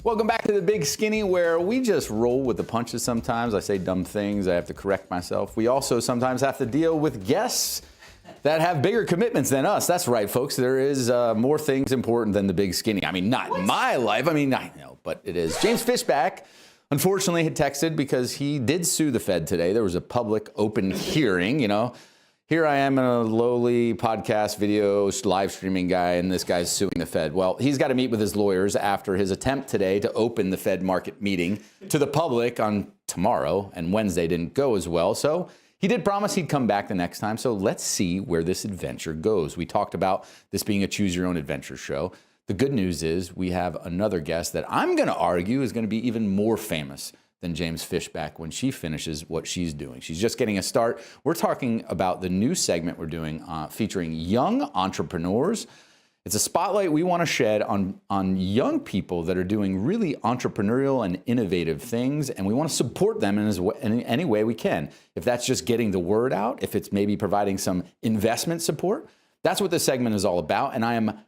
Welcome back to The Big Skinny, where we just roll with the punches sometimes. I say dumb things. I have to correct myself. We also sometimes have to deal with guests that have bigger commitments than us. That's right, folks. There is more things important than The Big Skinny. I mean, not in my life. I mean, I know, but it is. James Fishback, unfortunately, had texted because he did sue the Fed today. There was a public open hearing, you know. Here I am in a lowly podcast, video, live streaming guy, and this guy's suing the Fed. Well, he's got to meet with his lawyers after his attempt today to open the Fed market meeting to the public on tomorrow, and Wednesday didn't go as well. So he did promise he'd come back the next time. So let's see where this adventure goes. We talked about this being a choose your own adventure show. The good news is we have another guest that I'm going to argue is going to be even more famous than James Fishback when she finishes what she's doing. She's just getting a start. We're talking about the new segment we're doing featuring young entrepreneurs. It's a spotlight we want to shed on young people that are doing really entrepreneurial and innovative things, and we want to support them in any way we can. If that's just getting the word out, if it's maybe providing some investment support, that's what this segment is all about, and I am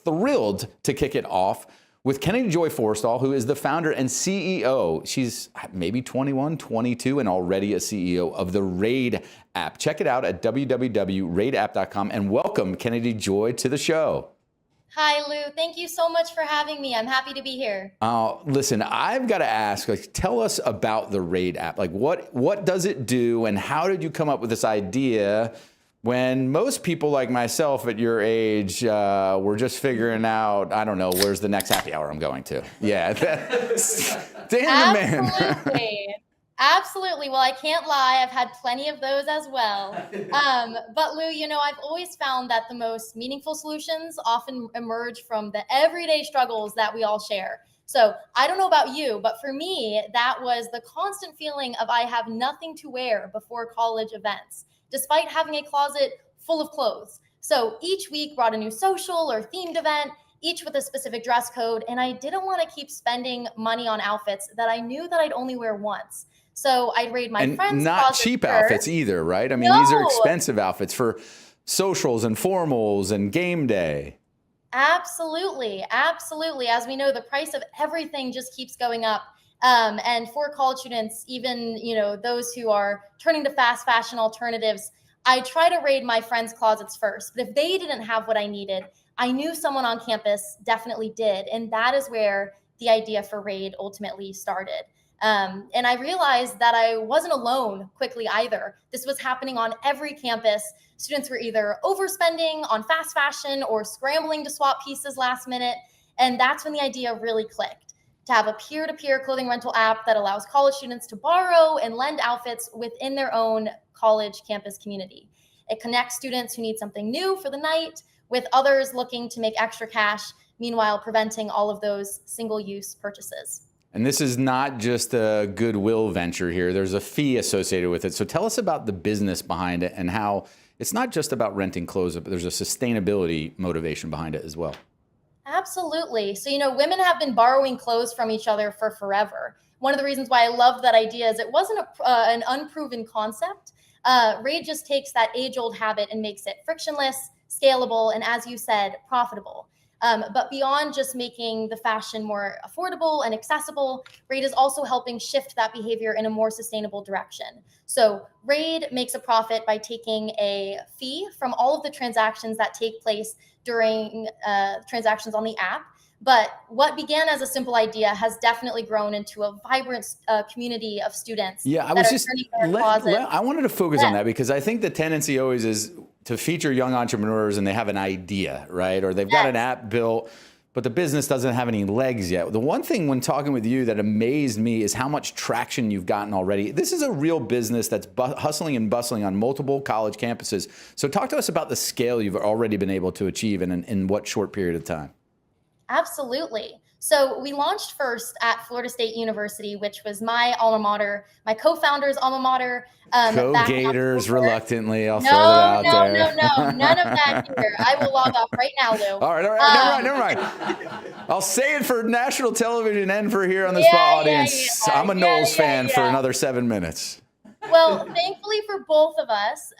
thrilled to kick it off with Kennedy Joy Foristall, who is the founder and CEO. She's maybe 21, 22, and already a CEO of the Raide app. Check it out at www.raideapp.com, and welcome Kennedy Joy to the show. Hi, Lou. Thank you so much for having me. I'm happy to be here. Listen, I've got to ask, tell us about the Raide app. What does it do, and how did you come up with this idea when most people like myself at your age were just figuring out, I don't know, where's the next happy hour I'm going to? Yeah. Damn it, man. Absolutely. Absolutely. Well, I can't lie. I've had plenty of those as well. But Lou, you know, I've always found that the most meaningful solutions often emerge from the everyday struggles that we all share. So I don't know about you, but for me, that was the constant feeling of I have nothing to wear before college events, despite having a closet full of clothes. So each week brought a new social or themed event, each with a specific dress code. And I didn't want to keep spending money on outfits that I knew that I'd only wear once. So I'd raid my friends' And not cheap outfits either, right? I mean, these are expensive outfits for socials and formals and game day. Absolutely. Absolutely. As we know, the price of everything just keeps going up. And for college students, even, you know, those who are turning to fast fashion alternatives, I try to raid my friends' closets first. But if they didn't have what I needed, I knew someone on campus definitely did. And that is where the idea for Raide ultimately started. And I realized that I wasn't alone quickly either. This was happening on every campus. Students were either overspending on fast fashion or scrambling to swap pieces last minute. And that's when the idea really clicked, to have a peer-to-peer clothing rental app that allows college students to borrow and lend outfits within their own college campus community. It connects students who need something new for the night with others looking to make extra cash, meanwhile preventing all of those single-use purchases. And this is not just a goodwill venture here. There's a fee associated with it. So tell us about the business behind it and how it's not just about renting clothes, but there's a sustainability motivation behind it as well. Absolutely. So, you know, women have been borrowing clothes from each other for forever. One of the reasons why I love that idea is it wasn't an unproven concept. Raide just takes that age-old habit and makes it frictionless, scalable, and as you said, profitable. But beyond just making the fashion more affordable and accessible, Raide is also helping shift that behavior in a more sustainable direction. So Raide makes a profit by taking a fee from all of the transactions that take place during transactions on the app. But what began as a simple idea has definitely grown into a vibrant community of students. Yeah, I wanted to focus on that because I think the tendency always is to feature young entrepreneurs and they have an idea, right? Or they've got an app built, but the business doesn't have any legs yet. The one thing when talking with you that amazed me is how much traction you've gotten already. This is a real business that's hustling and bustling on multiple college campuses. So talk to us about the scale you've already been able to achieve in what short period of time. Absolutely. So we launched first at Florida State University, which was my alma mater, my co-founder's alma mater. Go Gators, reluctantly. I'll throw it out there. No, none of that here. I will log off right now, Lou. All right, never mind. I'll say it for national television and for here on the spot audience. I'm a Knowles fan for another 7 minutes. Well, thankfully for both of us,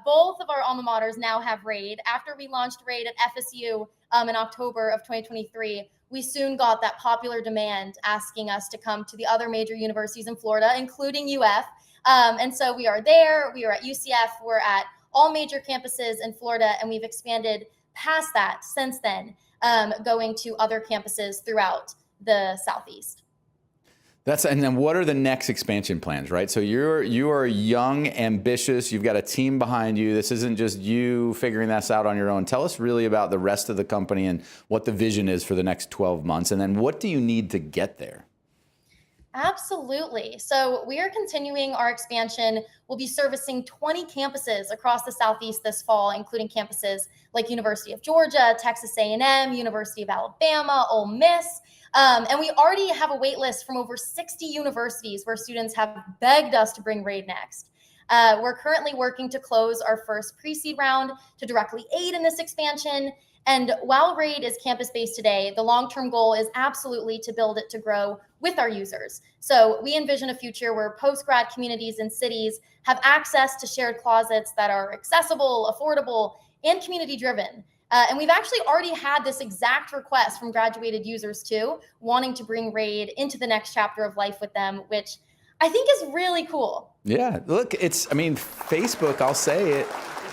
both of our alma maters now have Raide. After we launched Raide at FSU in October of 2023, we soon got that popular demand asking us to come to the other major universities in Florida, including UF. And so we are there, we are at UCF, we're at all major campuses in Florida, and we've expanded past that since then, going to other campuses throughout the Southeast. And then what are the next expansion plans, right? So you are young, ambitious, you've got a team behind you. This isn't just you figuring this out on your own. Tell us really about the rest of the company and what the vision is for the next 12 months. And then what do you need to get there? Absolutely. So we are continuing our expansion. We'll be servicing 20 campuses across the Southeast this fall, including campuses like University of Georgia, Texas A&M, University of Alabama, Ole Miss. And we already have a wait list from over 60 universities where students have begged us to bring Raide next. We're currently working to close our first pre-seed round to directly aid in this expansion. And while Raide is campus-based today, the long-term goal is absolutely to build it to grow with our users. So we envision a future where post-grad communities and cities have access to shared closets that are accessible, affordable, and community-driven. And we've actually already had this exact request from graduated users too, wanting to bring Raide into the next chapter of life with them, which I think is really cool. Yeah, look, Facebook, I'll say it.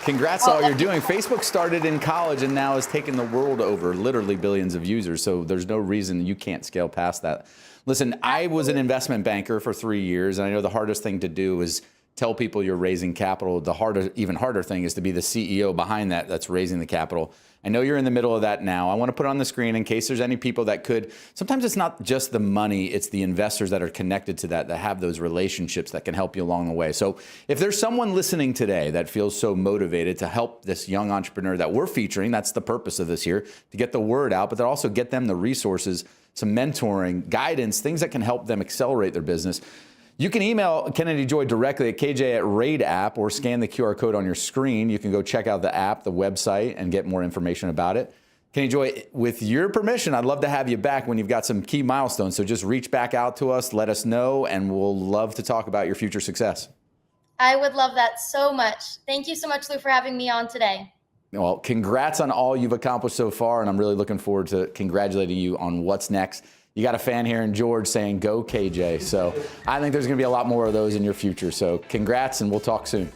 Congrats on all you're doing. Facebook started in college and now has taken the world over, literally billions of users. So there's no reason you can't scale past that. Listen, I was an investment banker for 3 years, and I know the hardest thing to do is tell people you're raising capital. The even harder thing is to be the CEO behind that's raising the capital. I know you're in the middle of that now. I want to put it on the screen in case there's any people that could. Sometimes it's not just the money, it's the investors that are connected to that have those relationships that can help you along the way. So if there's someone listening today that feels so motivated to help this young entrepreneur that we're featuring, that's the purpose of this here, to get the word out, but to also get them the resources, some mentoring, guidance, things that can help them accelerate their business. You can email Kennedy Joy directly at KJ@Raide app or scan the QR code on your screen. You can go check out the app, the website, and get more information about it. Kennedy Joy, with your permission, I'd love to have you back when you've got some key milestones. So just reach back out to us, let us know, and we'll love to talk about your future success. I would love that so much. Thank you so much, Lou, for having me on today. Well, congrats on all you've accomplished so far, and I'm really looking forward to congratulating you on what's next. You got a fan here in George saying, go KJ. So I think there's going to be a lot more of those in your future. So congrats, and we'll talk soon.